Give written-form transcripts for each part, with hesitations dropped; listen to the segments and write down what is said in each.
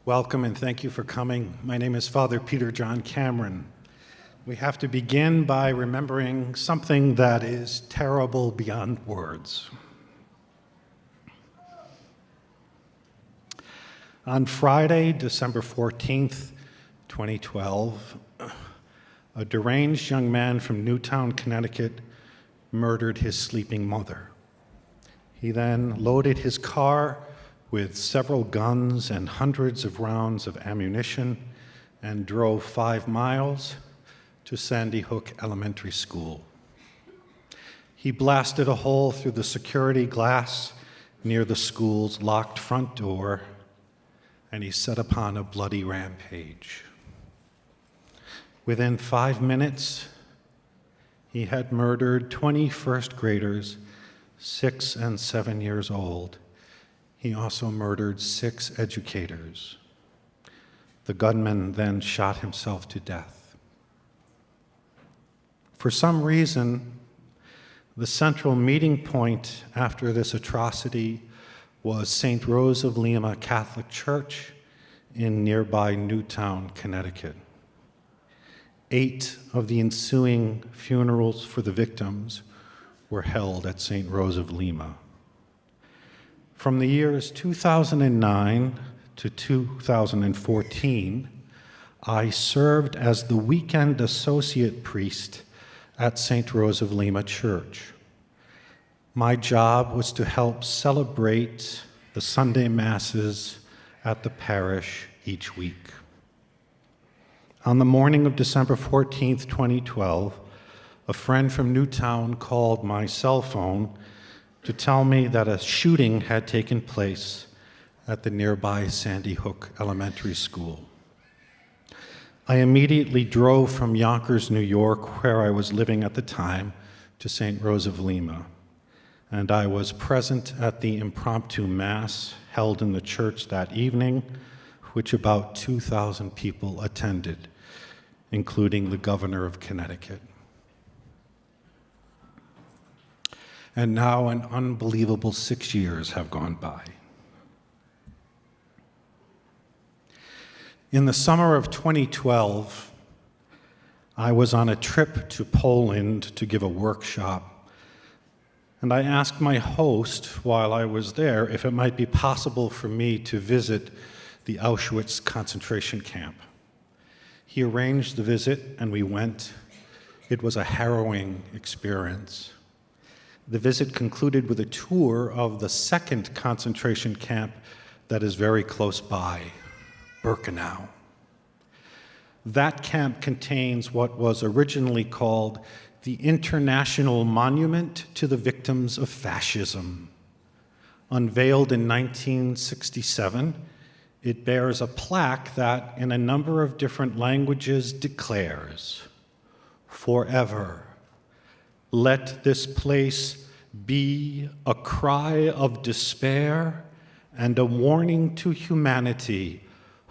Welcome and thank you for coming. My name is Father Peter John Cameron. We have to begin by remembering something that is terrible beyond words. On Friday, December 14th, 2012, a deranged young man from Newtown, Connecticut, murdered his sleeping mother. He then loaded his car with several guns and hundreds of rounds of ammunition and drove 5 miles to Sandy Hook Elementary School. He blasted a hole through the security glass near the school's locked front door, and he set upon a bloody rampage. Within 5 minutes, he had murdered 20 first graders, 6 and 7 years old. He also murdered 6 educators. The gunman then shot himself to death. For some reason, the central meeting point after this atrocity was St. Rose of Lima Catholic Church in nearby Newtown, Connecticut. 8 of the ensuing funerals for the victims were held at St. Rose of Lima. From the years 2009 to 2014, I served as the weekend associate priest at St. Rose of Lima Church. My job was to help celebrate the Sunday Masses at the parish each week. On the morning of December 14th, 2012, a friend from Newtown called my cell phone to tell me that a shooting had taken place at the nearby Sandy Hook Elementary School. I immediately drove from Yonkers, New York, where I was living at the time, to St. Rose of Lima, and I was present at the impromptu Mass held in the church that evening, which about 2,000 people attended, including the governor of Connecticut. And now an unbelievable 6 years have gone by. In the summer of 2012, I was on a trip to Poland to give a workshop, and I asked my host while I was there if it might be possible for me to visit the Auschwitz concentration camp. He arranged the visit, and we went. It was a harrowing experience. The visit concluded with a tour of the second concentration camp that is very close by, Birkenau. That camp contains what was originally called the International Monument to the Victims of Fascism. Unveiled in 1967, it bears a plaque that, in a number of different languages, declares, "Forever, let this place be a cry of despair and a warning to humanity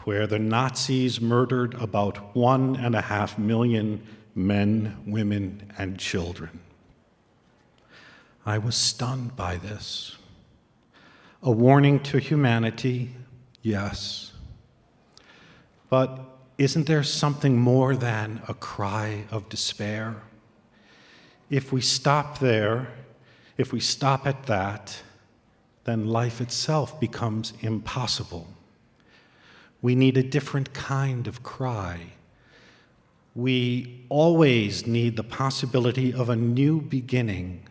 where the Nazis murdered about 1.5 million men, women, and children." I was stunned by this. A warning to humanity, yes. But isn't there something more than a cry of despair? If we stop there, if we stop at that, then life itself becomes impossible. We need a different kind of cry. We always need the possibility of a new beginning.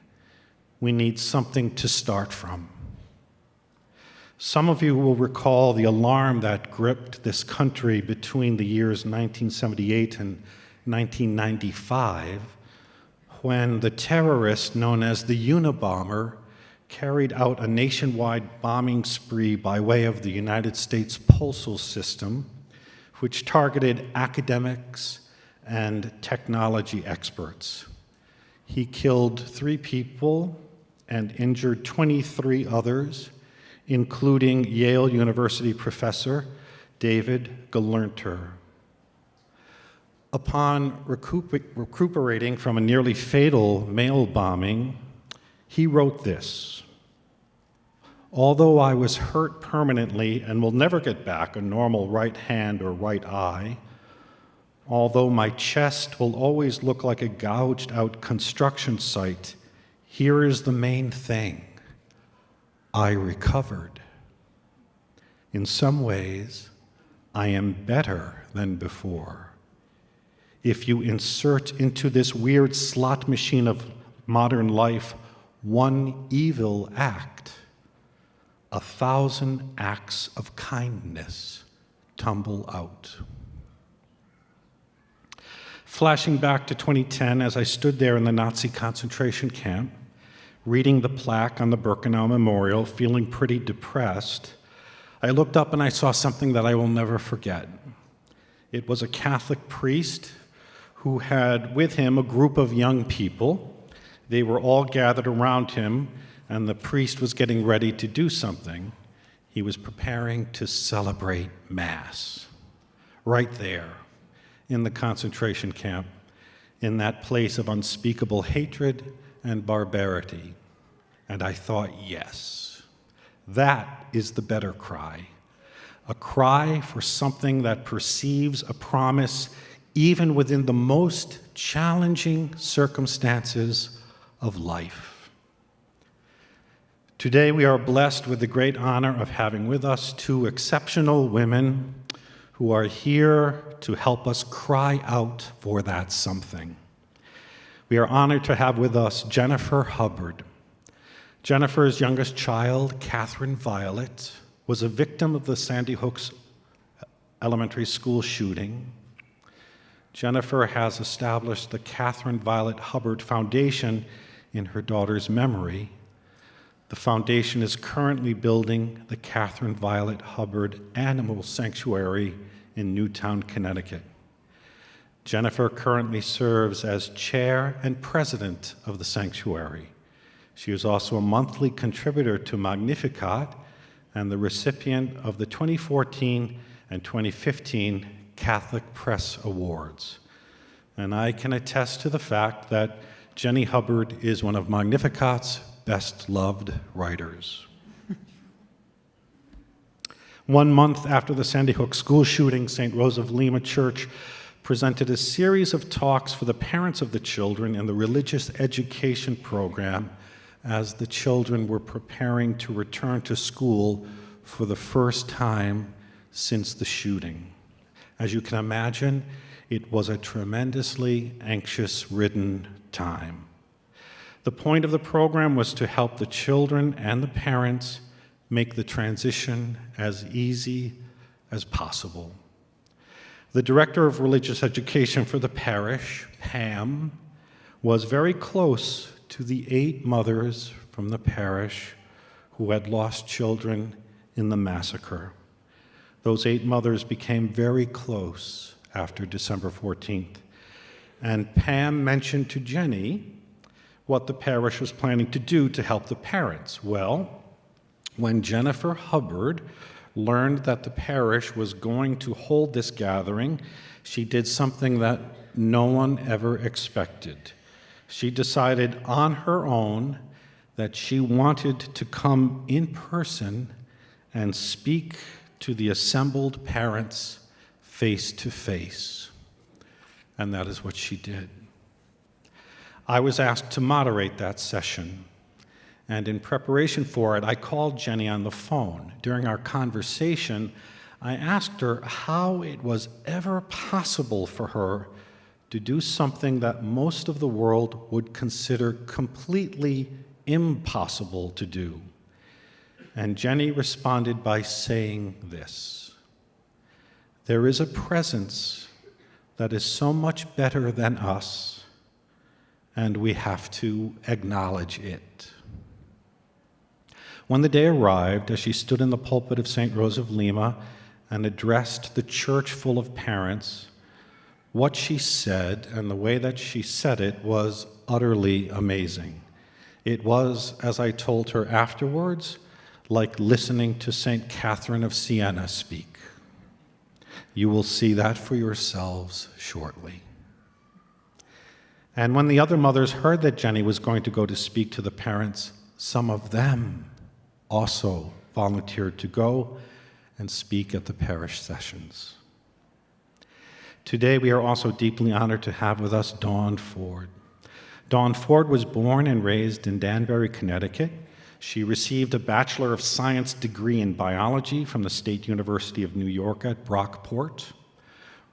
We need something to start from. Some of you will recall the alarm that gripped this country between the years 1978 and 1995, when the terrorist known as the Unabomber carried out a nationwide bombing spree by way of the United States postal system, which targeted academics and technology experts. He killed 3 people and injured 23 others, including Yale University professor David Gelernter. Upon recuperating from a nearly fatal mail bombing, he wrote this: Although I was hurt permanently and will never get back a normal right hand or right eye, although my chest will always look like a gouged out construction site, here is the main thing. I recovered. In some ways, I am better than before. If you insert into this weird slot machine of modern life one evil act, 1,000 acts of kindness tumble out. Flashing back to 2010, as I stood there in the Nazi concentration camp, reading the plaque on the Birkenau Memorial, feeling pretty depressed, I looked up and I saw something that I will never forget. It was a Catholic priest who had with him a group of young people. They were all gathered around him, and the priest was getting ready to do something. He was preparing to celebrate Mass, right there in the concentration camp, in that place of unspeakable hatred and barbarity. And I thought, yes, that is the better cry. A cry for something that perceives a promise even within the most challenging circumstances of life. Today we are blessed with the great honor of having with us two exceptional women who are here to help us cry out for that something. We are honored to have with us Jennifer Hubbard. Jennifer's youngest child, Catherine Violet, was a victim of the Sandy Hook Elementary School shooting. Jennifer has established the Catherine Violet Hubbard Foundation in her daughter's memory. The foundation is currently building the Catherine Violet Hubbard Animal Sanctuary in Newtown, Connecticut. Jennifer currently serves as chair and president of the sanctuary. She is also a monthly contributor to Magnificat and the recipient of the 2014 and 2015 Catholic Press Awards. And I can attest to the fact that Jenny Hubbard is one of Magnificat's best-loved writers. 1 month after the Sandy Hook school shooting, St. Rose of Lima Church presented a series of talks for the parents of the children in the religious education program as the children were preparing to return to school for the first time since the shooting. As you can imagine, it was a tremendously anxious-ridden time. The point of the program was to help the children and the parents make the transition as easy as possible. The director of religious education for the parish, Pam, was very close to the 8 mothers from the parish who had lost children in the massacre. Those 8 mothers became very close after December 14th. And Pam mentioned to Jenny what the parish was planning to do to help the parents. Well, when Jennifer Hubbard learned that the parish was going to hold this gathering, she did something that no one ever expected. She decided on her own that she wanted to come in person and speak to the assembled parents face to face. And that is what she did. I was asked to moderate that session. And in preparation for it, I called Jenny on the phone. During our conversation, I asked her how it was ever possible for her to do something that most of the world would consider completely impossible to do. And Jenny responded by saying this: "There is a presence that is so much better than us, and we have to acknowledge it." When the day arrived, as she stood in the pulpit of St. Rose of Lima and addressed the church full of parents, what she said and the way that she said it was utterly amazing. It was, as I told her afterwards, like listening to St. Catherine of Siena speak. You will see that for yourselves shortly. And when the other mothers heard that Jenny was going to go to speak to the parents, some of them also volunteered to go and speak at the parish sessions. Today, we are also deeply honored to have with us Dawn Ford. Dawn Ford was born and raised in Danbury, Connecticut. She received a Bachelor of Science degree in biology from the State University of New York at Brockport.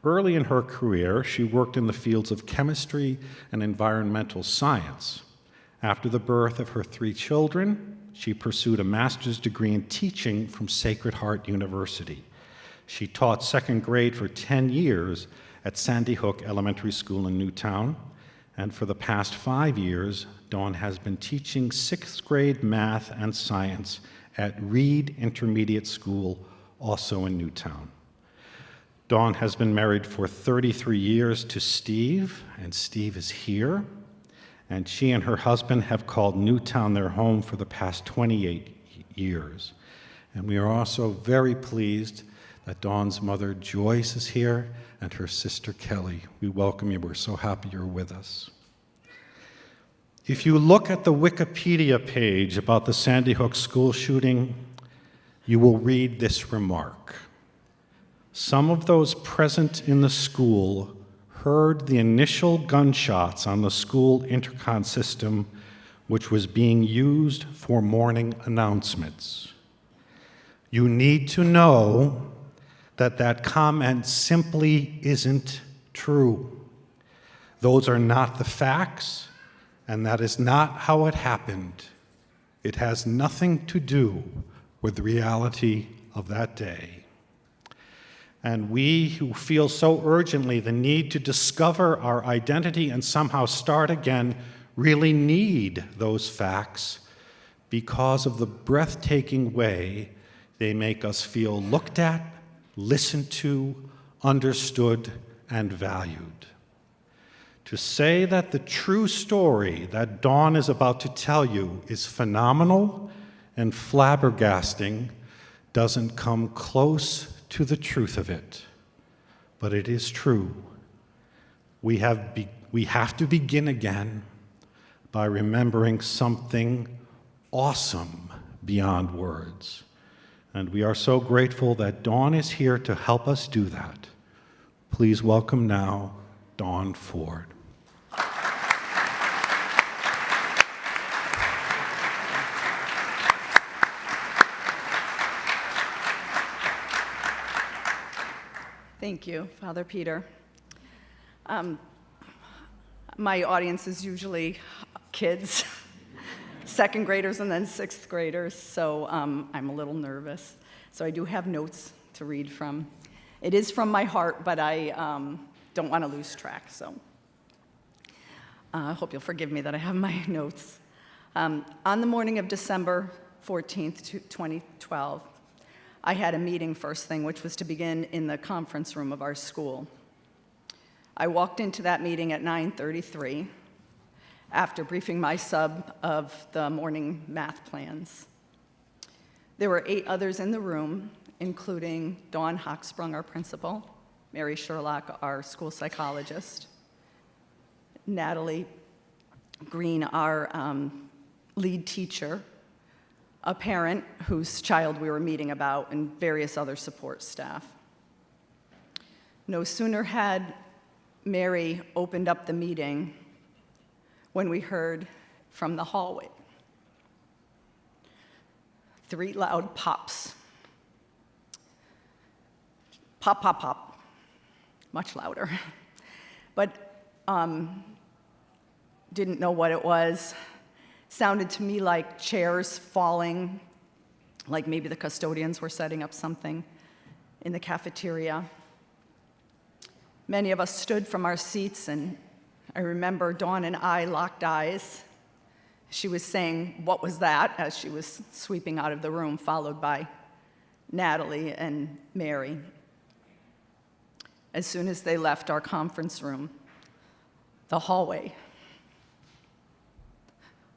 Early in her career, she worked in the fields of chemistry and environmental science. After the birth of her 3 children, she pursued a master's degree in teaching from Sacred Heart University. She taught 2nd grade for 10 years at Sandy Hook Elementary School in Newtown, and for the past 5 years, Dawn has been teaching 6th grade math and science at Reed Intermediate School, also in Newtown. Dawn has been married for 33 years to Steve, and Steve is here. And she and her husband have called Newtown their home for the past 28 years. And we are also very pleased that Dawn's mother, Joyce, is here, and her sister, Kelly. We welcome you. We're so happy you're with us. If you look at the Wikipedia page about the Sandy Hook school shooting, you will read this remark. Some of those present in the school heard the initial gunshots on the school intercom system, which was being used for morning announcements. You need to know that that comment simply isn't true. Those are not the facts, and that is not how it happened. It has nothing to do with the reality of that day. And we who feel so urgently the need to discover our identity and somehow start again really need those facts because of the breathtaking way they make us feel looked at, listened to, understood, and valued. To say that the true story that Dawn is about to tell you is phenomenal and flabbergasting doesn't come close to the truth of it, but it is true. We have to begin again by remembering something awesome beyond words. And we are so grateful that Dawn is here to help us do that. Please welcome now Dawn Ford. Thank you, Father Peter. My audience is usually kids, 2nd graders and then 6th graders, so I'm a little nervous. So I do have notes to read from. It is from my heart, but I don't want to lose track, so I hope you'll forgive me that I have my notes. On the morning of December 14th, 2012, I had a meeting first thing, which was to begin in the conference room of our school. I walked into that meeting at 9:33 after briefing my sub of the morning math plans. There were 8 others in the room, including Dawn Hochsprung, our principal, Mary Sherlock, our school psychologist, Natalie Green, our lead teacher, a parent whose child we were meeting about, and various other support staff. No sooner had Mary opened up the meeting when we heard from the hallway 3 loud pops. Pop, pop, pop, much louder. But didn't know what it was. Sounded to me like chairs falling, like maybe the custodians were setting up something in the cafeteria. Many of us stood from our seats, and I remember Dawn and I locked eyes. She was saying, "What was that?" as she was sweeping out of the room, followed by Natalie and Mary. As soon as they left our conference room, the hallway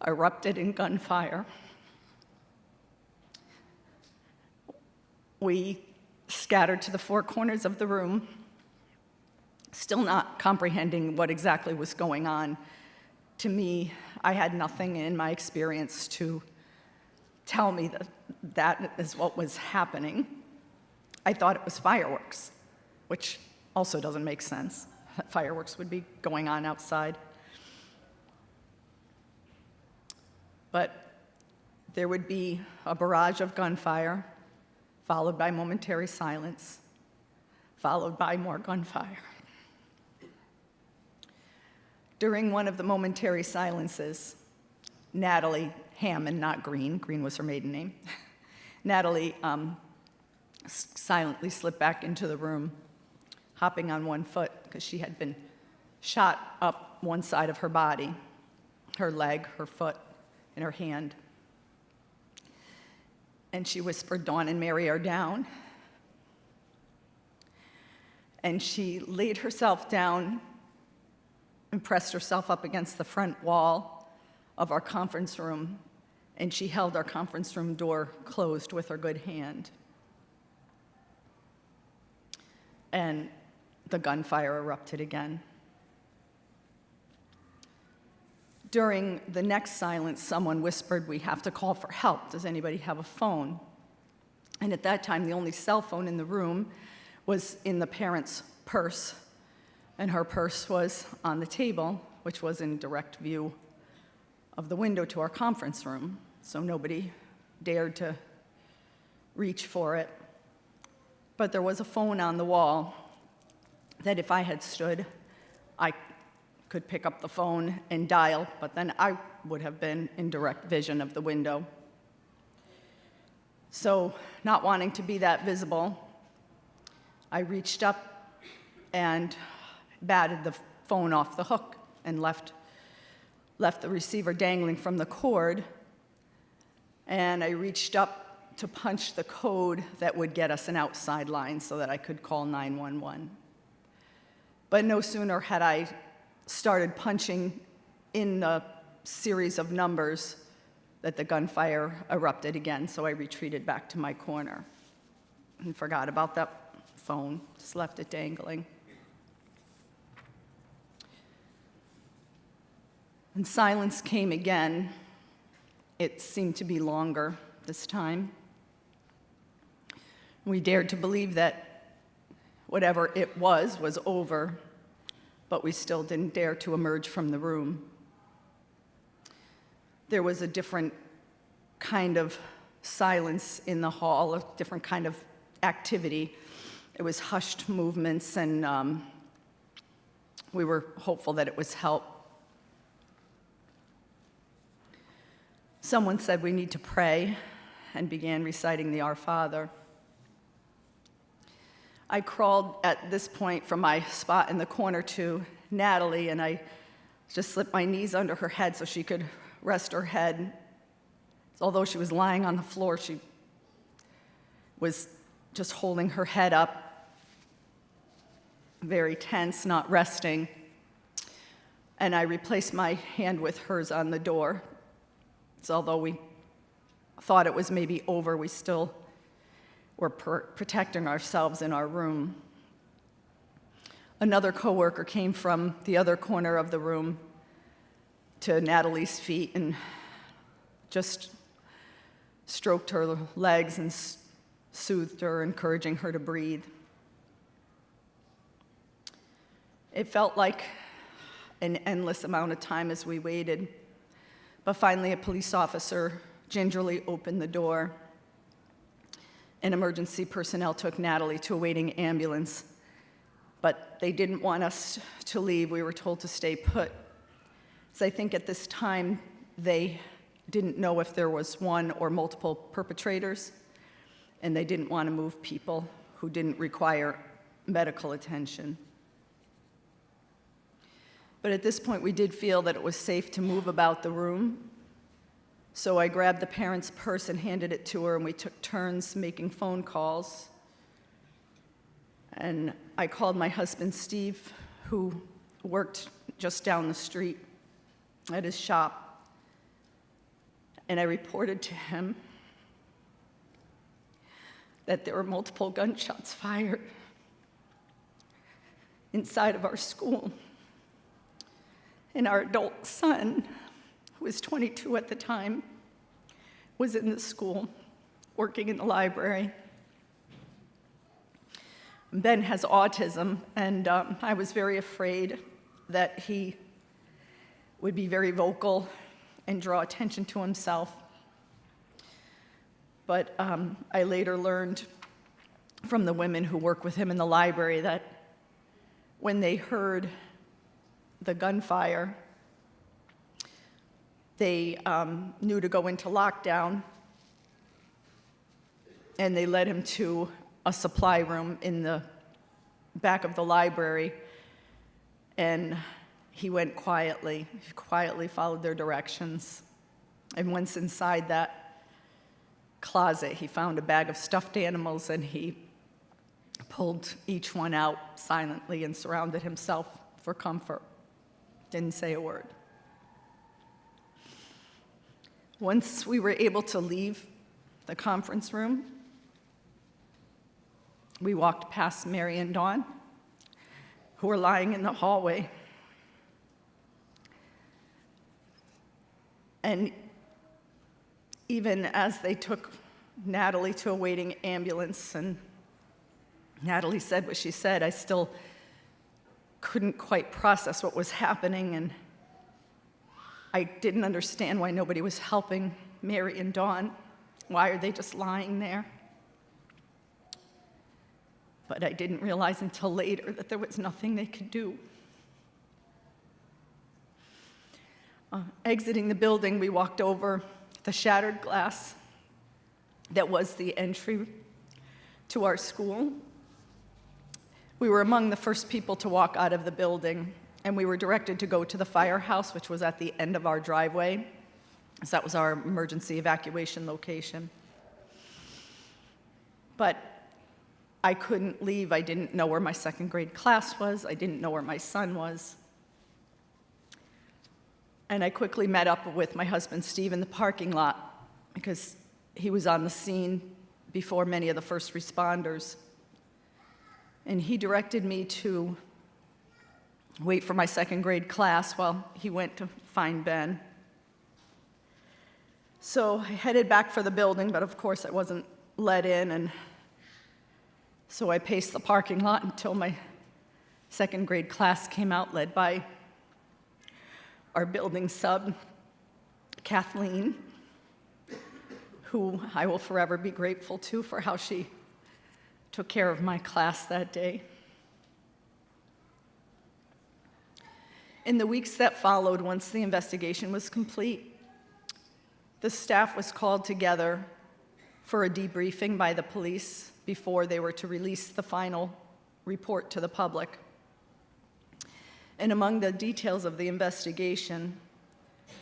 erupted in gunfire. We scattered to the 4 corners of the room, still not comprehending what exactly was going on. To me, I had nothing in my experience to tell me that that is what was happening. I thought it was fireworks, which also doesn't make sense. Fireworks would be going on outside. But there would be a barrage of gunfire, followed by momentary silence, followed by more gunfire. During one of the momentary silences, Natalie Hammond, not Green, Green was her maiden name, Natalie silently slipped back into the room, hopping on one foot because she had been shot up one side of her body, her leg, her foot, and her hand. And she whispered, "Dawn and Mary are down." And she laid herself down and pressed herself up against the front wall of our conference room, and she held our conference room door closed with her good hand. And the gunfire erupted again. During the next silence, someone whispered, "We have to call for help. Does anybody have a phone?" And at that time, the only cell phone in the room was in the parents' purse, and her purse was on the table, which was in direct view of the window to our conference room, so nobody dared to reach for it. But there was a phone on the wall that if I had stood, I could pick up the phone and dial, but then I would have been in direct vision of the window. So, not wanting to be that visible, I reached up and batted the phone off the hook and left the receiver dangling from the cord, and I reached up to punch the code that would get us an outside line so that I could call 911. But no sooner had I started punching in the series of numbers that the gunfire erupted again, so I retreated back to my corner and forgot about that phone, just left it dangling. And silence came again. It seemed to be longer this time. We dared to believe that whatever it was over, but we still didn't dare to emerge from the room. There was a different kind of silence in the hall, a different kind of activity. It was hushed movements, and we were hopeful that it was help. Someone said we need to pray and began reciting the Our Father. I crawled at this point from my spot in the corner to Natalie, and I just slipped my knees under her head so she could rest her head. Although she was lying on the floor, she was just holding her head up, very tense, not resting. And I replaced my hand with hers on the door. So although we thought it was maybe over, we still were protecting ourselves in our room. Another coworker came from the other corner of the room to Natalie's feet and just stroked her legs and soothed her, encouraging her to breathe. It felt like an endless amount of time as we waited, but finally a police officer gingerly opened the door, and emergency personnel took Natalie to a waiting ambulance, but they didn't want us to leave. We were told to stay put. So I think at this time they didn't know if there was one or multiple perpetrators, and they didn't want to move people who didn't require medical attention. But at this point, we did feel that it was safe to move about the room. So I grabbed the parent's purse and handed it to her, and we took turns making phone calls. And I called my husband, Steve, who worked just down the street at his shop, and I reported to him that there were multiple gunshots fired inside of our school. And our adult son, who was 22 at the time, was in the school, working in the library. Ben has autism, and I was very afraid that he would be very vocal and draw attention to himself. But I later learned from the women who work with him in the library that when they heard the gunfire, they knew to go into lockdown, and they led him to a supply room in the back of the library, and he went quietly. He quietly followed their directions. And once inside that closet, he found a bag of stuffed animals, and he pulled each one out silently and surrounded himself for comfort. Didn't say a word. Once we were able to leave the conference room, we walked past Mary and Dawn, who were lying in the hallway. And even as they took Natalie to a waiting ambulance, and Natalie said what she said, I still couldn't quite process what was happening, and I didn't understand why nobody was helping Mary and Dawn. Why are they just lying there? But I didn't realize until later that there was nothing they could do. Exiting the building, we walked over the shattered glass that was the entry to our school. We were among the first people to walk out of the building, and we were directed to go to the firehouse, which was at the end of our driveway, so that was our emergency evacuation location. But I couldn't leave. I didn't know where my second grade class was. I didn't know where my son was. And I quickly met up with my husband, Steve, in the parking lot because he was on the scene before many of the first responders. And he directed me to wait for my second grade class while he went to find Ben. So I headed back for the building, but of course I wasn't let in, and so I paced the parking lot until my second grade class came out, led by our building sub, Kathleen, who I will forever be grateful to for how she took care of my class that day. In the weeks that followed, once the investigation was complete, the staff was called together for a debriefing by the police before they were to release the final report to the public. And among the details of the investigation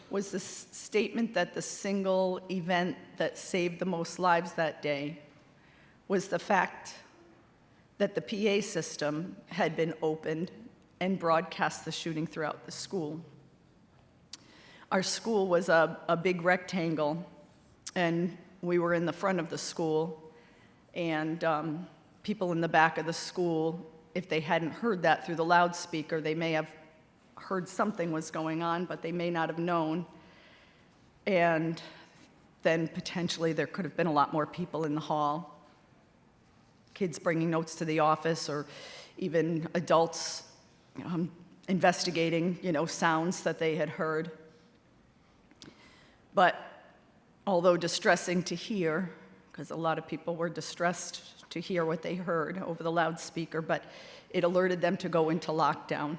was the statement that the single event that saved the most lives that day was the fact that the PA system had been opened and broadcast the shooting throughout the school. Our school was a big rectangle, and we were in the front of the school, and people in the back of the school, if they hadn't heard that through the loudspeaker, they may have heard something was going on, but they may not have known. And then potentially there could have been a lot more people in the hall, kids bringing notes to the office, or even adults investigating, sounds that they had heard. But although distressing to hear, because a lot of people were distressed to hear what they heard over the loudspeaker, but it alerted them to go into lockdown.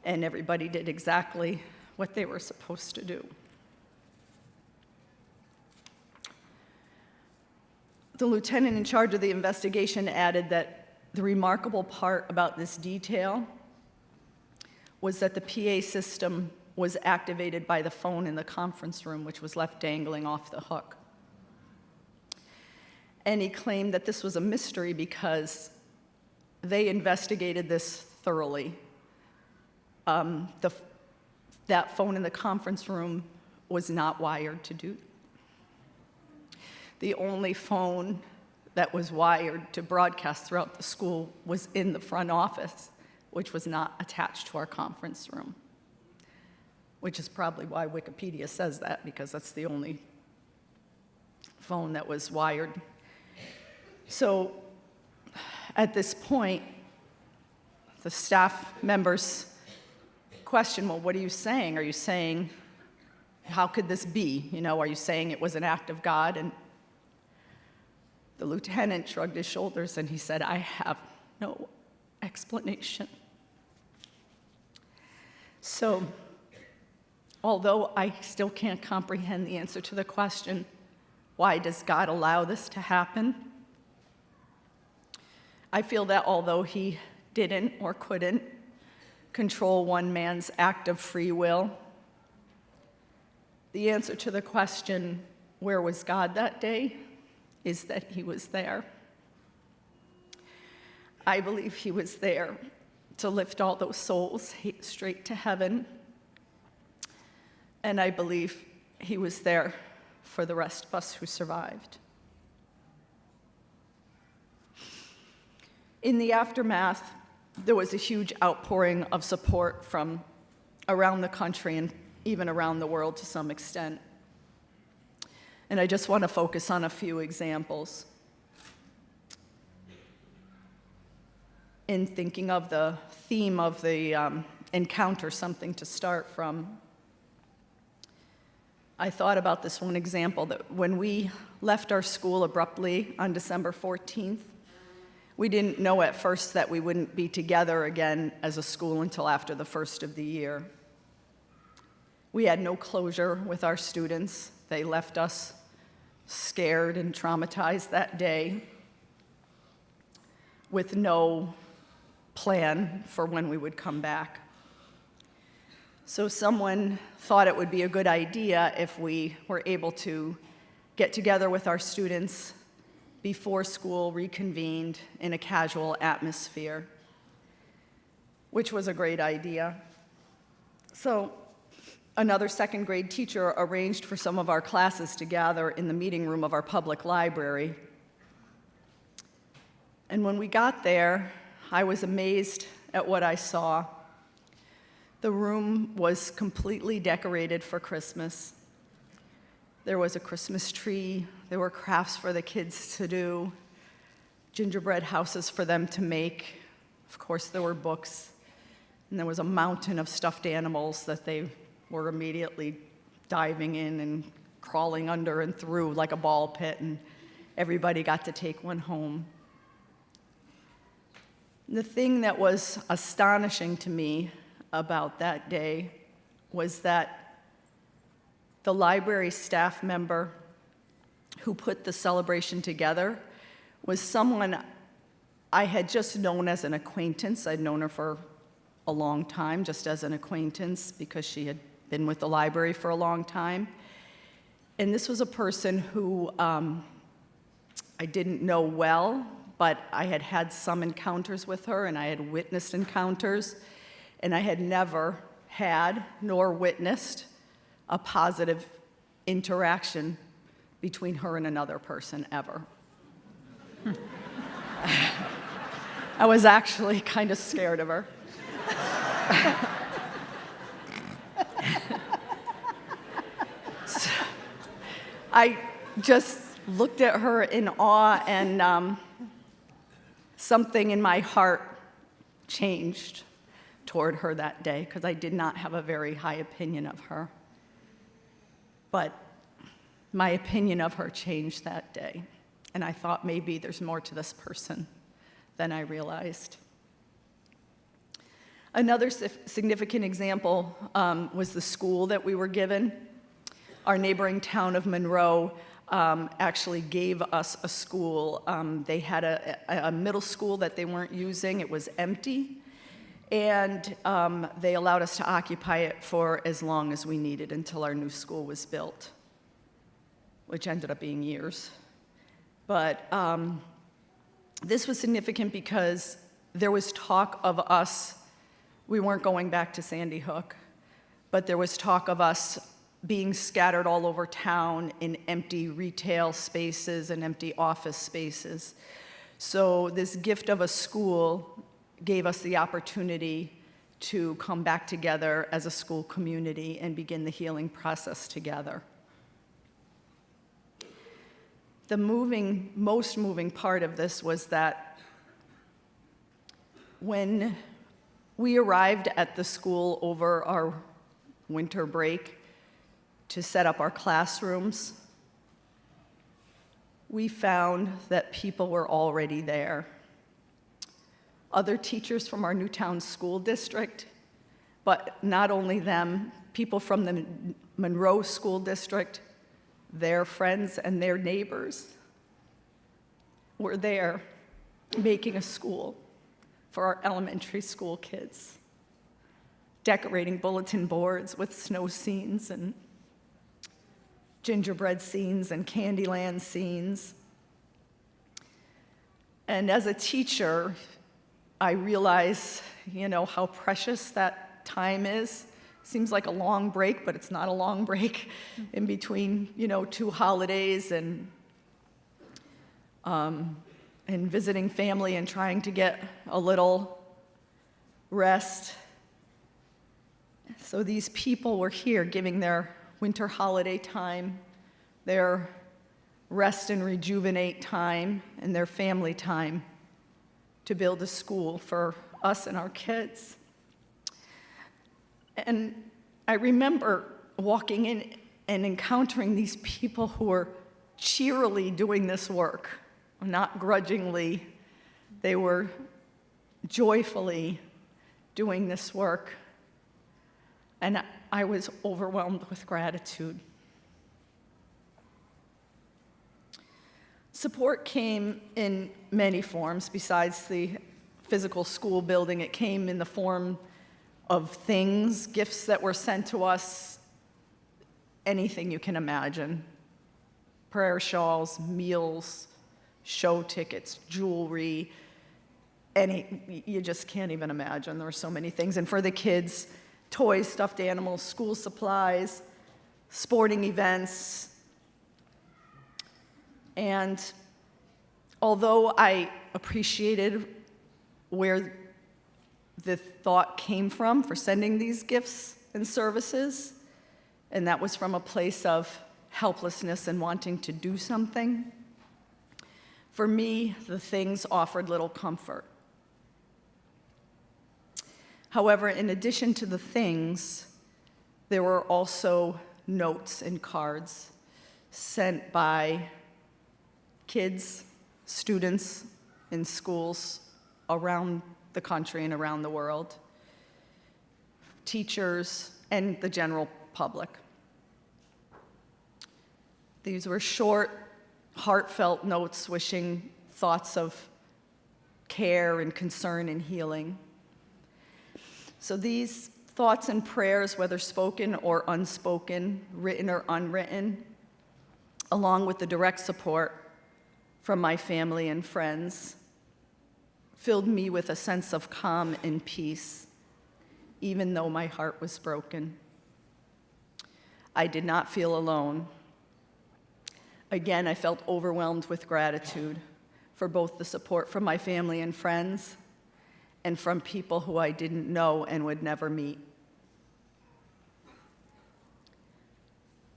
And everybody did exactly what they were supposed to do. The lieutenant in charge of the investigation added that the remarkable part about this detail was that the PA system was activated by the phone in the conference room, which was left dangling off the hook. And he claimed that this was a mystery because they investigated this thoroughly. That phone in the conference room was not wired to do. The only phone that was wired to broadcast throughout the school was in the front office, which was not attached to our conference room, which is probably why Wikipedia says that, because that's the only phone that was wired. So at this point, the staff members question, well, what are you saying? Are you saying, how could this be? Are you saying it was an act of God? And the lieutenant shrugged his shoulders and he said, I have no explanation. So, although I still can't comprehend the answer to the question, why does God allow this to happen? I feel that although he didn't or couldn't control one man's act of free will, the answer to the question, where was God that day, is that he was there. I believe he was there to lift all those souls straight to heaven. And I believe he was there for the rest of us who survived. In the aftermath, there was a huge outpouring of support from around the country and even around the world to some extent. And I just want to focus on a few examples. In thinking of the theme of the encounter, something to start from, I thought about this one example that when we left our school abruptly on December 14th, we didn't know at first that we wouldn't be together again as a school until after the first of the year. We had no closure with our students. They left us scared and traumatized that day with no plan for when we would come back. So someone thought it would be a good idea if we were able to get together with our students before school reconvened in a casual atmosphere, which was a great idea. So another second grade teacher arranged for some of our classes to gather in the meeting room of our public library. And when we got there, I was amazed at what I saw. The room was completely decorated for Christmas. There was a Christmas tree, there were crafts for the kids to do, gingerbread houses for them to make. Of course, there were books, and there was a mountain of stuffed animals that they were immediately diving in and crawling under and through like a ball pit, and everybody got to take one home. The thing that was astonishing to me about that day was that the library staff member who put the celebration together was someone I had just known as an acquaintance. I'd known her for a long time, just as an acquaintance, because she had been with the library for a long time. And this was a person who I didn't know well, but I had had some encounters with her, and I had witnessed encounters, and I had never had nor witnessed a positive interaction between her and another person ever. I was actually kind of scared of her. So I just looked at her in awe, and something in my heart changed toward her that day, because I did not have a very high opinion of her. But my opinion of her changed that day, and I thought maybe there's more to this person than I realized. Another significant example was the school that we were given. Our neighboring town of Monroe actually gave us a school. They had a middle school that they weren't using. It was empty. And they allowed us to occupy it for as long as we needed until our new school was built, which ended up being years. But this was significant because there was talk of us, we weren't going back to Sandy Hook, but there was talk of us being scattered all over town in empty retail spaces and empty office spaces. So this gift of a school gave us the opportunity to come back together as a school community and begin the healing process together. the most moving part of this was that when we arrived at the school over our winter break to set up our classrooms, we found that people were already there. Other teachers from our Newtown School District, but not only them, people from the Monroe School District, their friends and their neighbors were there making a school for our elementary school kids, decorating bulletin boards with snow scenes and gingerbread scenes and Candyland scenes. And as a teacher, I realize, how precious that time is. Seems like a long break, but it's not a long break in between, two holidays and visiting family and trying to get a little rest. So these people were here giving their winter holiday time, their rest and rejuvenate time, and their family time to build a school for us and our kids. And I remember walking in and encountering these people who were cheerily doing this work, not grudgingly. They were joyfully doing this work. And I was overwhelmed with gratitude. Support came in many forms besides the physical school building. It came in the form of things, gifts that were sent to us, anything you can imagine. Prayer shawls, meals, show tickets, jewelry, you just can't even imagine. There were so many things. And for the kids, toys, stuffed animals, school supplies, sporting events. And although I appreciated where the thought came from for sending these gifts and services, and that was from a place of helplessness and wanting to do something, for me, the things offered little comfort. However, in addition to the things, there were also notes and cards sent by kids, students in schools around the country and around the world, teachers, and the general public. These were short, heartfelt notes wishing thoughts of care and concern and healing. So these thoughts and prayers, whether spoken or unspoken, written or unwritten, along with the direct support from my family and friends, filled me with a sense of calm and peace, even though my heart was broken. I did not feel alone. Again, I felt overwhelmed with gratitude for both the support from my family and friends and from people who I didn't know and would never meet.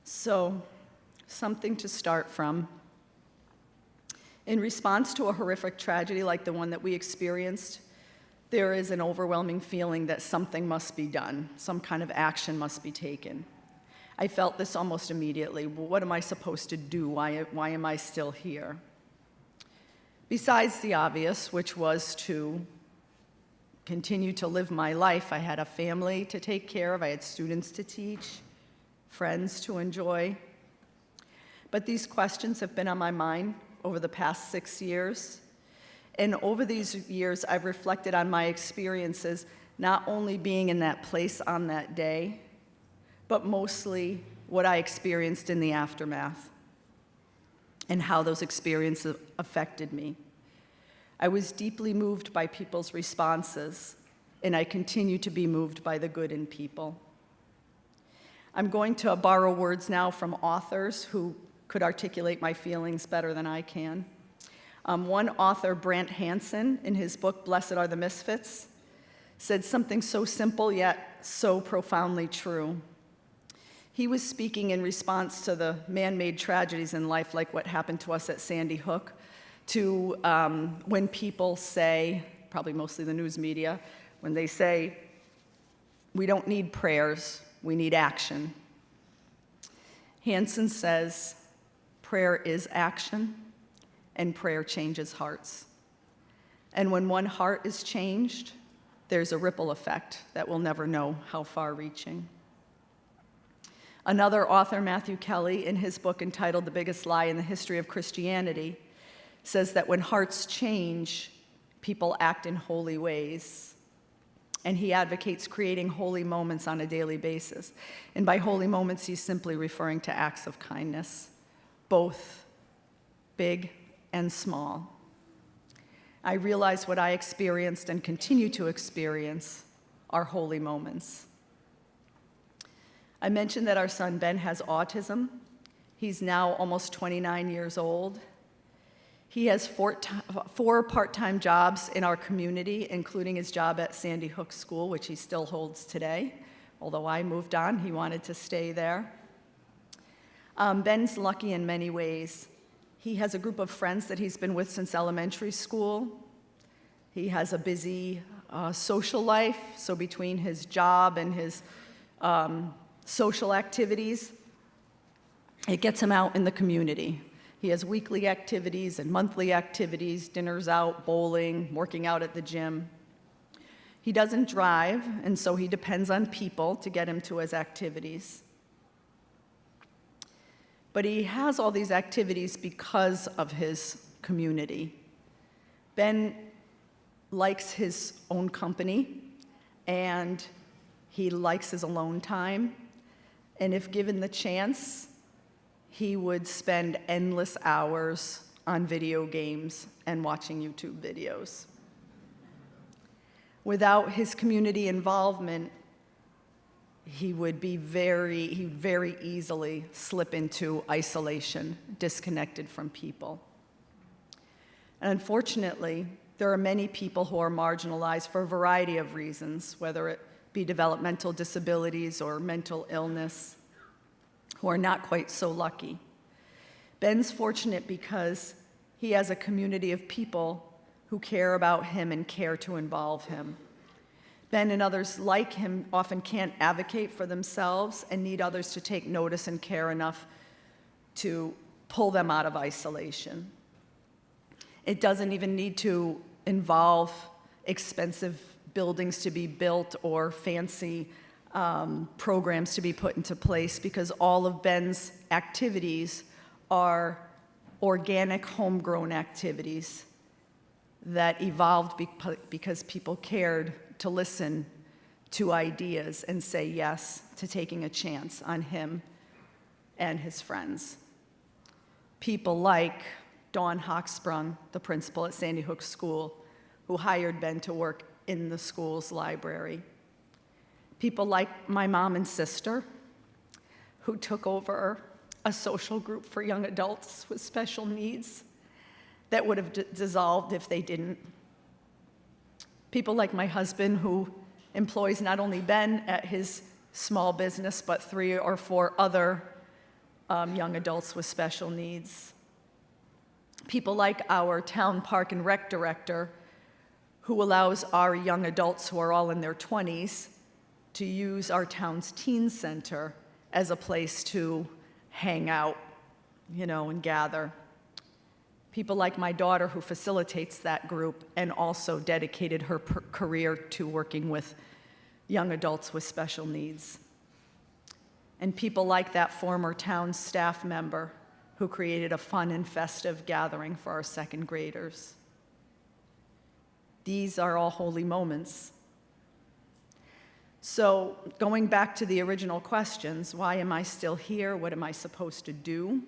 So, something to start from. In response to a horrific tragedy like the one that we experienced, there is an overwhelming feeling that something must be done, some kind of action must be taken. I felt this almost immediately. Well, what am I supposed to do? Why am I still here? Besides the obvious, which was to continue to live my life. I had a family to take care of. I had students to teach, friends to enjoy. But these questions have been on my mind over the past 6 years. And over these years, I've reflected on my experiences, not only being in that place on that day, but mostly what I experienced in the aftermath and how those experiences affected me. I was deeply moved by people's responses, and I continue to be moved by the good in people. I'm going to borrow words now from authors who could articulate my feelings better than I can. One author, Brant Hansen, in his book, Blessed Are the Misfits, said something so simple yet so profoundly true. He was speaking in response to the man-made tragedies in life, like what happened to us at Sandy Hook, to when people say, probably mostly the news media, when they say, we don't need prayers, we need action. Hansen says, prayer is action, and prayer changes hearts. And when one heart is changed, there's a ripple effect that we'll never know how far-reaching. Another author, Matthew Kelly, in his book entitled The Biggest Lie in the History of Christianity, says that when hearts change, people act in holy ways. And he advocates creating holy moments on a daily basis. And by holy moments, he's simply referring to acts of kindness, both big and small. I realize what I experienced and continue to experience are holy moments. I mentioned that our son Ben has autism. He's now almost 29 years old. He has four part-time jobs in our community, including his job at Sandy Hook School, which he still holds today. Although I moved on, he wanted to stay there. Ben's lucky in many ways. He has a group of friends that he's been with since elementary school. He has a busy social life, so between his job and his social activities, it gets him out in the community. He has weekly activities and monthly activities, dinners out, bowling, working out at the gym. He doesn't drive, and so he depends on people to get him to his activities. But he has all these activities because of his community. Ben likes his own company, and he likes his alone time. And if given the chance, he would spend endless hours on video games and watching YouTube videos. Without his community involvement, he would very easily slip into isolation, disconnected from people. And unfortunately, there are many people who are marginalized for a variety of reasons, whether it be developmental disabilities or mental illness, who are not quite so lucky. Ben's fortunate because he has a community of people who care about him and care to involve him. Ben and others like him often can't advocate for themselves and need others to take notice and care enough to pull them out of isolation. It doesn't even need to involve expensive buildings to be built or fancy programs to be put into place, because all of Ben's activities are organic, homegrown activities that evolved because people cared to listen to ideas and say yes to taking a chance on him and his friends. People like Dawn Hochsprung, the principal at Sandy Hook School, who hired Ben to work in the school's library. People like my mom and sister, who took over a social group for young adults with special needs that would have dissolved if they didn't. People like my husband, who employs not only Ben at his small business, but 3 or 4 other young adults with special needs. People like our town park and rec director, who allows our young adults who are all in their 20s to use our town's teen center as a place to hang out, and gather. People like my daughter, who facilitates that group and also dedicated her career to working with young adults with special needs. And people like that former town staff member who created a fun and festive gathering for our second graders. These are all holy moments. So going back to the original questions, why am I still here? What am I supposed to do?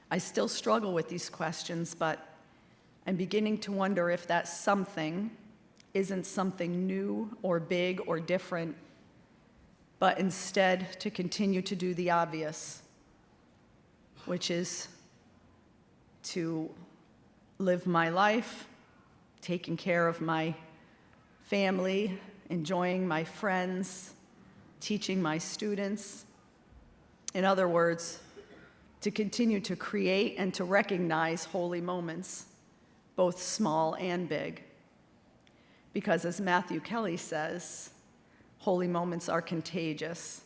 I still struggle with these questions, but I'm beginning to wonder if that something isn't something new or big or different, but instead to continue to do the obvious, which is to live my life, taking care of my family, enjoying my friends, teaching my students. In other words, to continue to create and to recognize holy moments, both small and big. Because as Matthew Kelly says, holy moments are contagious,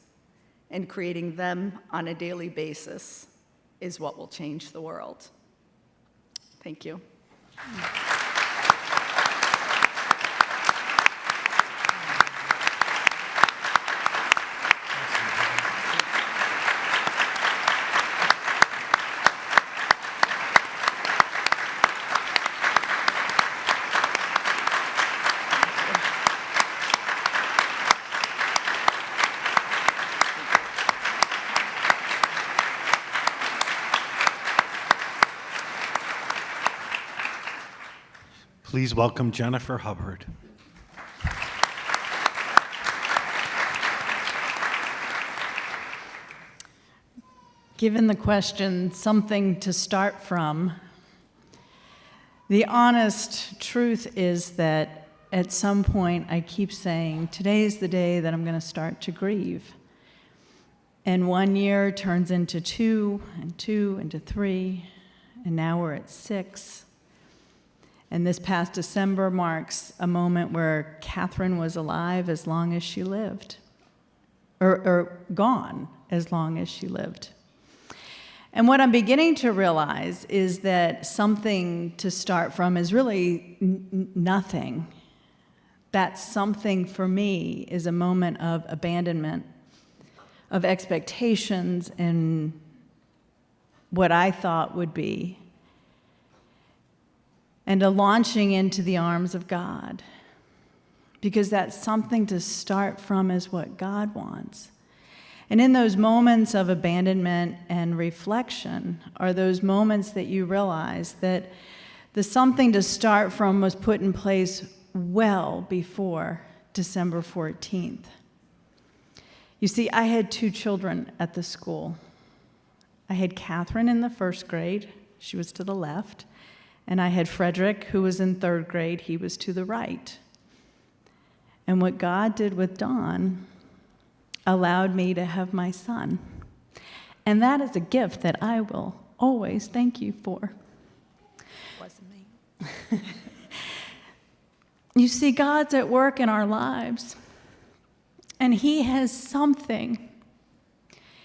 and creating them on a daily basis is what will change the world. Thank you. Please welcome Jennifer Hubbard. Given the question, something to start from, the honest truth is that at some point I keep saying, today's the day that I'm going to start to grieve. And 1 year turns into 2, and 2 into 3, and now we're at 6. And this past December marks a moment where Catherine was alive as long as she lived, or gone as long as she lived. And what I'm beginning to realize is that something to start from is really nothing. That something for me is a moment of abandonment, of expectations and what I thought would be, and a launching into the arms of God. Because that something to start from is what God wants. And in those moments of abandonment and reflection are those moments that you realize that the something to start from was put in place well before December 14th. You see, I had 2 children at the school. I had Catherine in the 1st grade. She was to the left. And I had Frederick, who was in 3rd grade. He was to the right. And what God did with Dawn allowed me to have my son. And that is a gift that I will always thank you for. Wasn't me. You see, God's at work in our lives. And He has something.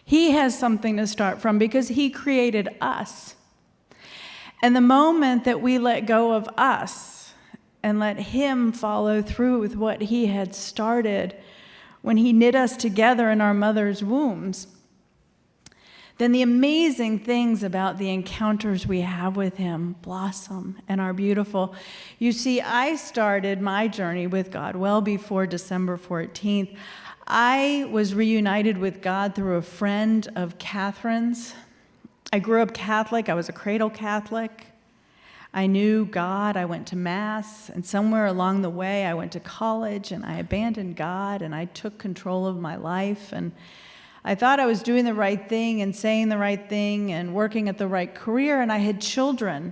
He has something to start from because He created us. And the moment that we let go of us and let Him follow through with what He had started when He knit us together in our mother's wombs, then the amazing things about the encounters we have with Him blossom and are beautiful. You see, I started my journey with God well before December 14th. I was reunited with God through a friend of Catherine's. I grew up Catholic. I was a cradle Catholic. I knew God. I went to Mass. And somewhere along the way, I went to college, and I abandoned God, and I took control of my life. And I thought I was doing the right thing and saying the right thing and working at the right career, and I had children.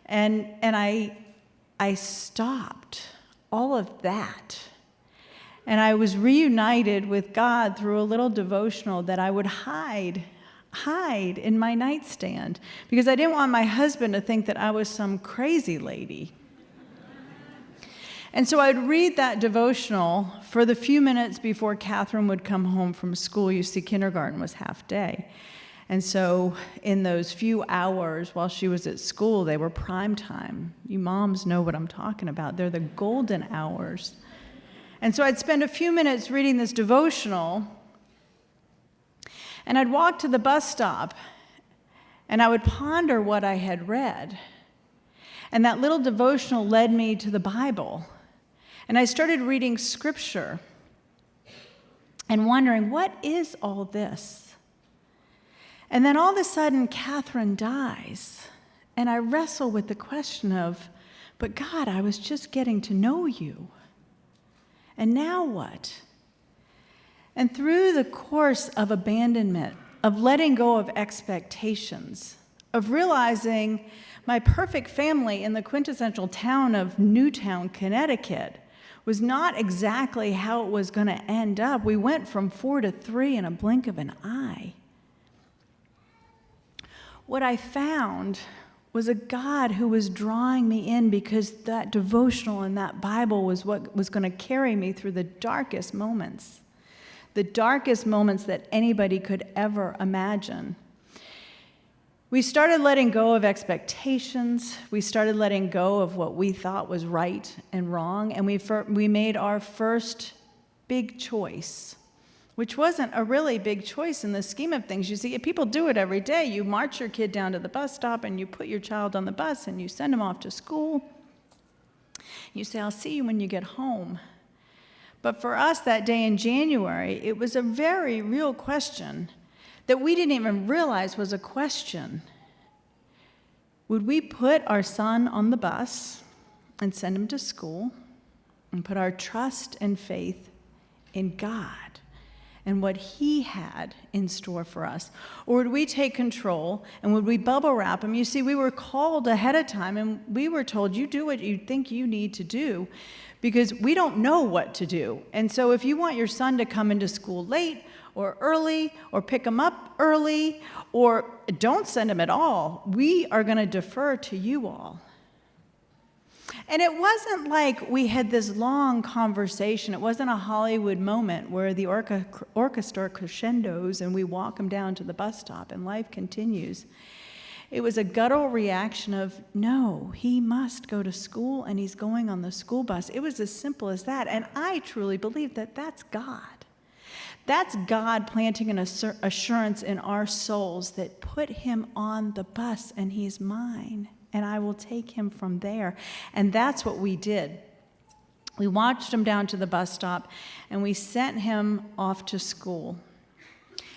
And I stopped all of that. And I was reunited with God through a little devotional that I would hide in my nightstand because I didn't want my husband to think that I was some crazy lady. And so I'd read that devotional for the few minutes before Catherine would come home from school. You see, kindergarten was half day. And so in those few hours while she was at school, they were prime time. You moms know what I'm talking about. They're the golden hours. And so I'd spend a few minutes reading this devotional, and I'd walk to the bus stop, and I would ponder what I had read. And that little devotional led me to the Bible. And I started reading Scripture and wondering, what is all this? And then all of a sudden, Catherine dies. And I wrestle with the question of, but God, I was just getting to know you. And now what? And through the course of abandonment, of letting go of expectations, of realizing my perfect family in the quintessential town of Newtown, Connecticut, was not exactly how it was going to end up. We went from 4 to 3 in a blink of an eye. What I found was a God who was drawing me in because that devotional and that Bible was what was going to carry me through the darkest moments that anybody could ever imagine. We started letting go of expectations. We started letting go of what we thought was right and wrong, and we made our first big choice, which wasn't a really big choice in the scheme of things. You see, people do it every day. You march your kid down to the bus stop, and you put your child on the bus, and you send him off to school. You say, I'll see you when you get home. But for us that day in January, it was a very real question that we didn't even realize was a question. Would we put our son on the bus and send him to school and put our trust and faith in God and what He had in store for us? Or would we take control and would we bubble wrap him? You see, we were called ahead of time and we were told, you do what you think you need to do because we don't know what to do. And so if you want your son to come into school late or early or pick him up early or don't send him at all, we are going to defer to you all. And it wasn't like we had this long conversation. It wasn't a Hollywood moment where the orchestra crescendos and we walk them down to the bus stop and life continues. It was a guttural reaction of, no, he must go to school and he's going on the school bus. It was as simple as that. And I truly believe that that's God. That's God planting an assurance in our souls that put him on the bus and he's mine. And I will take him from there. And that's what we did. We watched him down to the bus stop, and we sent him off to school.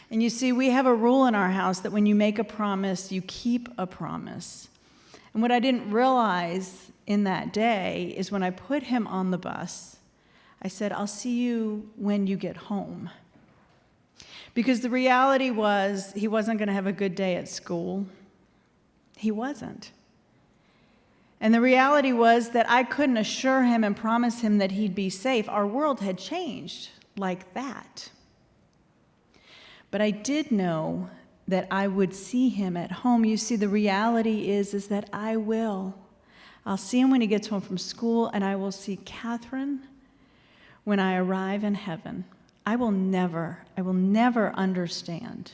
And you see, we have a rule in our house that when you make a promise, you keep a promise. And what I didn't realize in that day is when I put him on the bus, I said, I'll see you when you get home. Because the reality was he wasn't going to have a good day at school. He wasn't. And the reality was that I couldn't assure him and promise him that he'd be safe. Our world had changed like that. But I did know that I would see him at home. You see, the reality is that I will. I'll see him when he gets home from school, and I will see Catherine when I arrive in heaven. I will never understand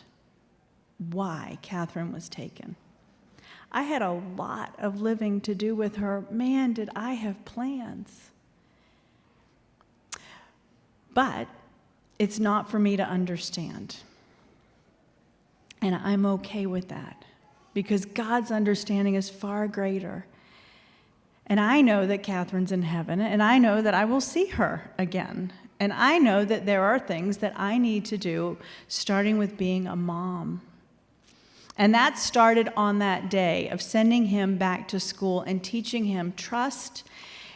why Catherine was taken. I had a lot of living to do with her. Man, did I have plans. But it's not for me to understand. And I'm okay with that because God's understanding is far greater. And I know that Catherine's in heaven, and I know that I will see her again. And I know that there are things that I need to do, starting with being a mom. And that started on that day of sending him back to school and teaching him trust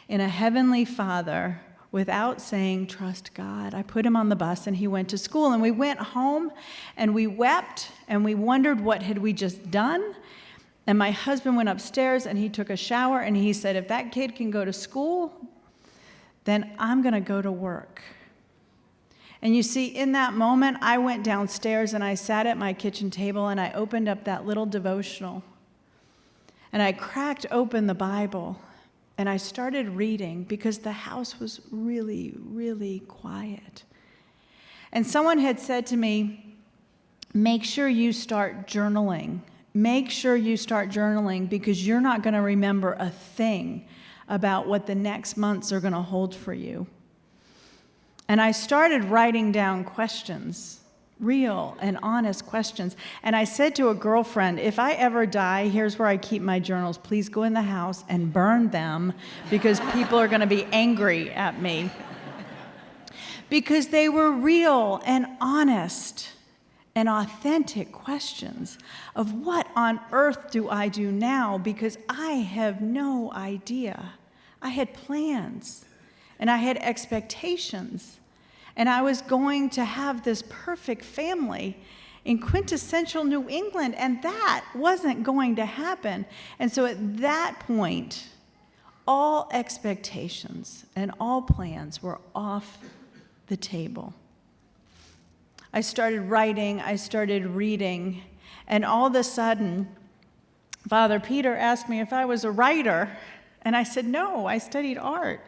in a heavenly Father without saying, trust God. I put him on the bus and he went to school. And we went home and we wept and we wondered what had we just done. And my husband went upstairs and he took a shower and he said, if that kid can go to school, then I'm going to go to work. And you see, in that moment, I went downstairs and I sat at my kitchen table and I opened up that little devotional. And I cracked open the Bible and I started reading because the house was really, really quiet. And someone had said to me, make sure you start journaling. Make sure you start journaling because you're not going to remember a thing about what the next months are going to hold for you. And I started writing down questions, real and honest questions. And I said to a girlfriend, if I ever die, here's where I keep my journals. Please go in the house and burn them because people are going to be angry at me. Because they were real and honest and authentic questions of what on earth do I do now because I have no idea. I had plans. And I had expectations. And I was going to have this perfect family in quintessential New England, and that wasn't going to happen. And so at that point, all expectations and all plans were off the table. I started writing, I started reading, and all of a sudden, Father Peter asked me if I was a writer, and I said, no, I studied art.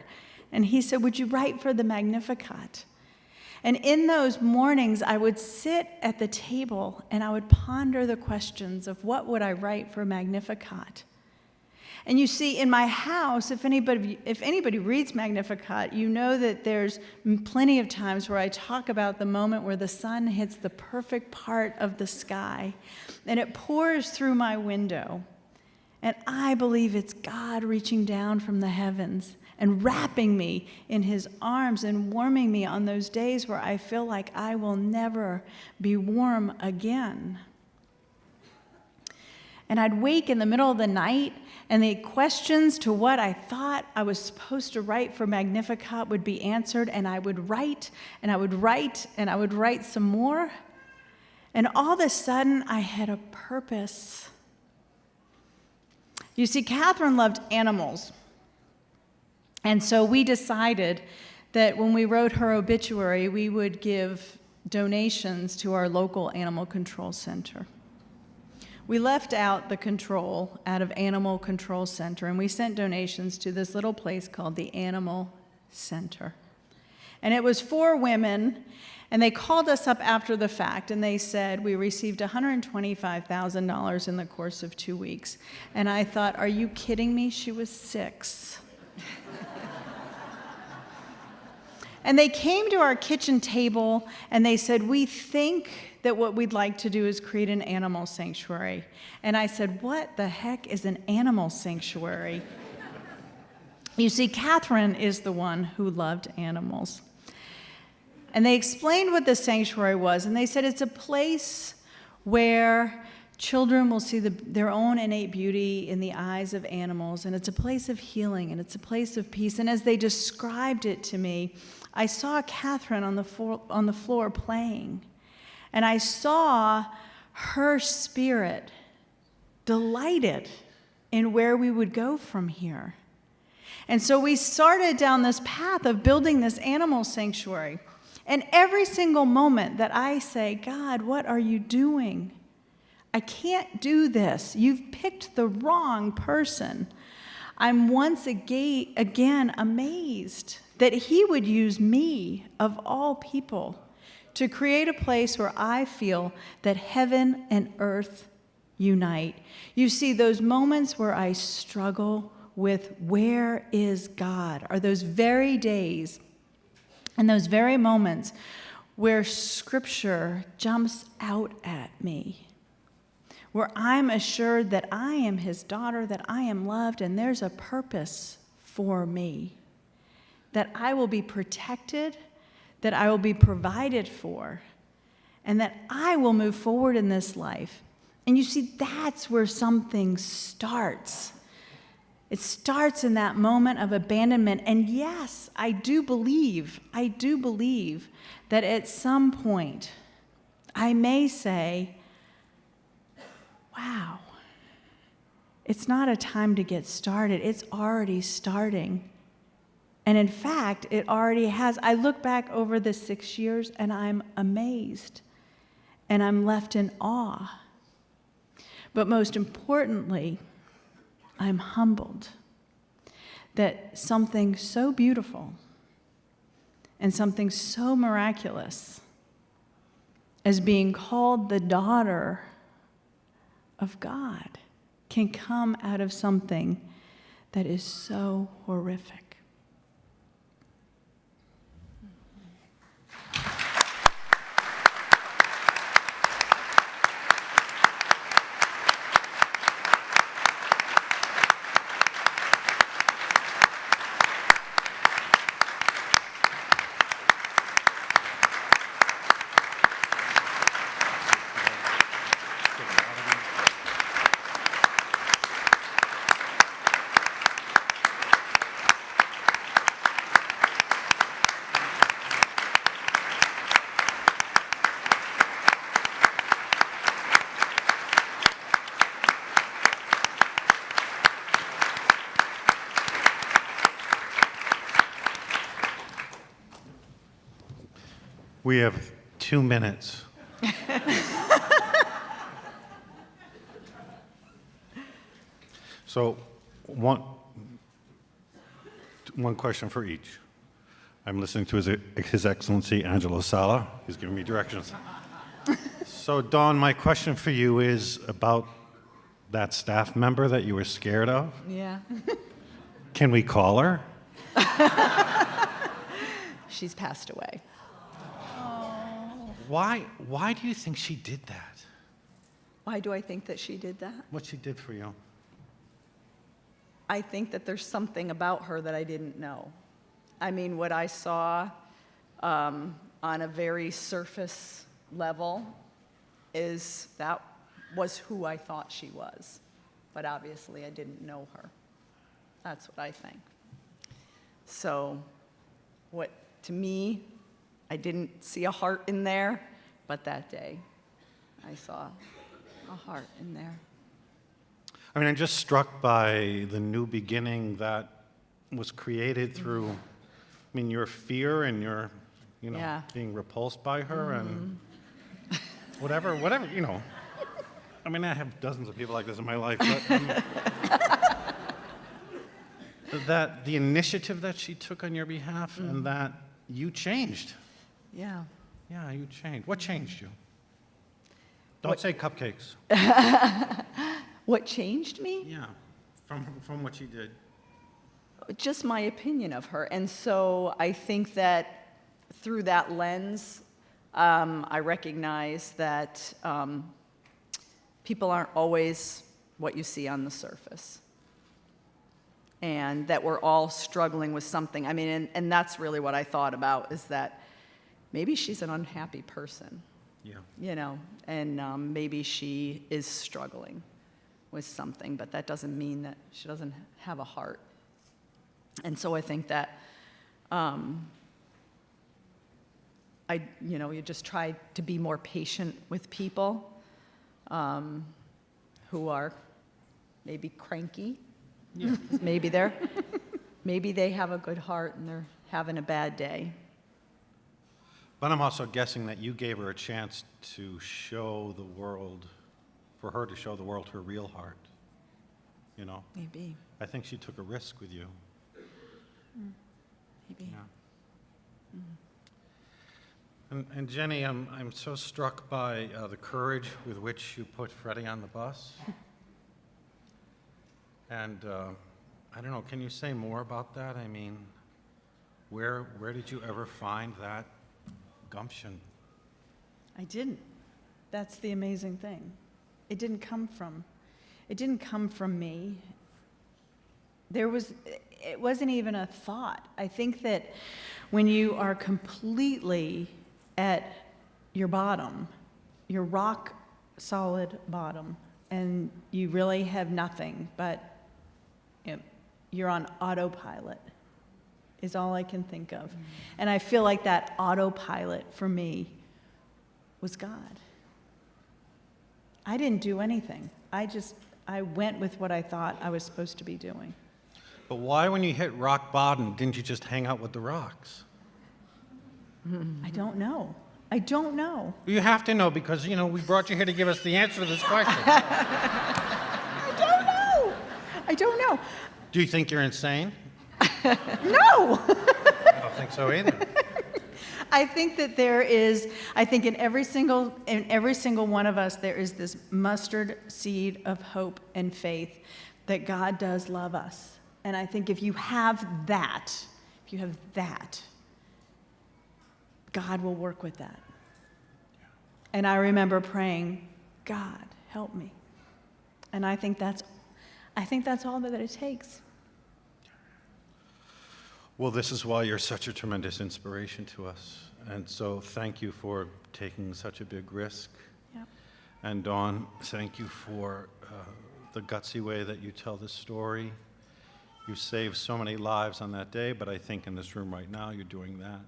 And he said, would you write for the Magnificat? And in those mornings, I would sit at the table and I would ponder the questions of what would I write for Magnificat. And you see, in my house, if anybody reads Magnificat, you know that there's plenty of times where I talk about the moment where the sun hits the perfect part of the sky, and it pours through my window. And I believe it's God reaching down from the heavens and wrapping me in his arms and warming me on those days where I feel like I will never be warm again. And I'd wake in the middle of the night, and the questions to what I thought I was supposed to write for Magnificat would be answered, and I would write, and I would write, and I would write some more. And all of a sudden, I had a purpose. You see, Catherine loved animals. And so we decided that when we wrote her obituary, we would give donations to our local animal control center. We left out the control out of Animal Control Center, and we sent donations to this little place called the Animal Center. And it was for women, and they called us up after the fact, and they said, we received $125,000 in the course of 2 weeks. And I thought, are you kidding me? She was 6. And they came to our kitchen table, and they said, we think that what we'd like to do is create an animal sanctuary. And I said, what the heck is an animal sanctuary? You see, Catherine is the one who loved animals. And they explained what the sanctuary was, and they said it's a place where children will see their own innate beauty in the eyes of animals, and it's a place of healing, and it's a place of peace. And as they described it to me, I saw Catherine on the floor playing, and I saw her spirit delighted in where we would go from here. And so we started down this path of building this animal sanctuary. And every single moment that I say, God, what are you doing? I can't do this. You've picked the wrong person. I'm once again amazed that he would use me, of all people, to create a place where I feel that heaven and earth unite. You see, those moments where I struggle with where is God are those very days and those very moments where Scripture jumps out at me, where I'm assured that I am his daughter, that I am loved, and there's a purpose for me, that I will be protected, that I will be provided for, and that I will move forward in this life. And you see, that's where something starts. It starts in that moment of abandonment. And yes, I do believe that at some point I may say, wow, it's not a time to get started. It's already starting. And in fact, it already has. I look back over the 6 years and I'm amazed and I'm left in awe. But most importantly, I'm humbled that something so beautiful and something so miraculous as being called the daughter of God can come out of something that is so horrific. We have 2 minutes. So, one question for each. I'm listening to His Excellency Angelo Sala. He's giving me directions. So, Dawn, my question for you is about that staff member that you were scared of. Yeah. Can we call her? She's passed away. Why do you think she did that? Why do I think that she did that? What she did for you? I think that there's something about her that I didn't know. I mean, what I saw on a very surface level is that was who I thought she was. But obviously, I didn't know her. That's what I think. So, to me, I didn't see a heart in there, but that day, I saw a heart in there. I mean, I'm just struck by the new beginning that was created through, your fear and your, Yeah. being repulsed by her and whatever, I mean, I have dozens of people like this in my life, but that the initiative that she took on your behalf and that you changed. Yeah. Yeah, you changed. What changed you? Don't say cupcakes. What changed me? Yeah, from what she did. Just my opinion of her. And so I think that through that lens, I recognize that people aren't always what you see on the surface. And that we're all struggling with something. I mean, and that's really what I thought about, is that maybe she's an unhappy person, Yeah. And maybe she is struggling with something, but that doesn't mean that she doesn't have a heart. And so I think that you just try to be more patient with people who are maybe cranky. Yeah. Maybe they have a good heart and they're having a bad day. But I'm also guessing that you gave her a chance to show the world, for her to show the world her real heart. Maybe. I think she took a risk with you. Maybe. Yeah. And Jenny, I'm so struck by the courage with which you put Freddie on the bus. And I don't know, can you say more about that? I mean, where did you ever find that gumption? I didn't. That's the amazing thing. It didn't come from me. It wasn't even a thought. I think that when you are completely at your bottom, your rock solid bottom, and you really have nothing, but you're on autopilot, is all I can think of. And I feel like that autopilot for me was God. I didn't do anything. I went with what I thought I was supposed to be doing. But why, when you hit rock bottom, didn't you just hang out with the rocks? I don't know. I don't know. You have to know, because, we brought you here to give us the answer to this question. I don't know. Do you think you're insane? No! I don't think so either. I think that in every single one of us, there is this mustard seed of hope and faith that God does love us. And I think if you have that, God will work with that. And I remember praying, God, help me. And I think that's all that it takes. Well, this is why you're such a tremendous inspiration to us. And so thank you for taking such a big risk. Yep. And Dawn, thank you for the gutsy way that you tell this story. You saved so many lives on that day, but I think in this room right now, you're doing that.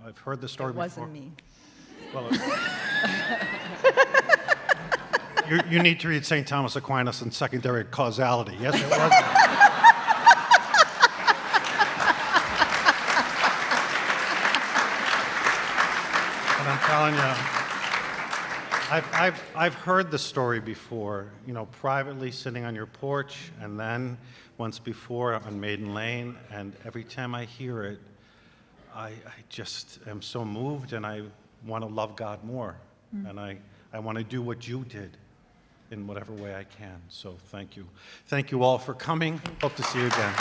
I've heard the story before. It wasn't me. Well, you need to read St. Thomas Aquinas and secondary causality. Yes, it was. Tanya, I've heard the story before, you know, privately sitting on your porch, and then once before on Maiden Lane, and every time I hear it, I just am so moved, and I want to love God more, and I want to do what you did in whatever way I can. So thank you. Thank you all for coming. Hope to see you again.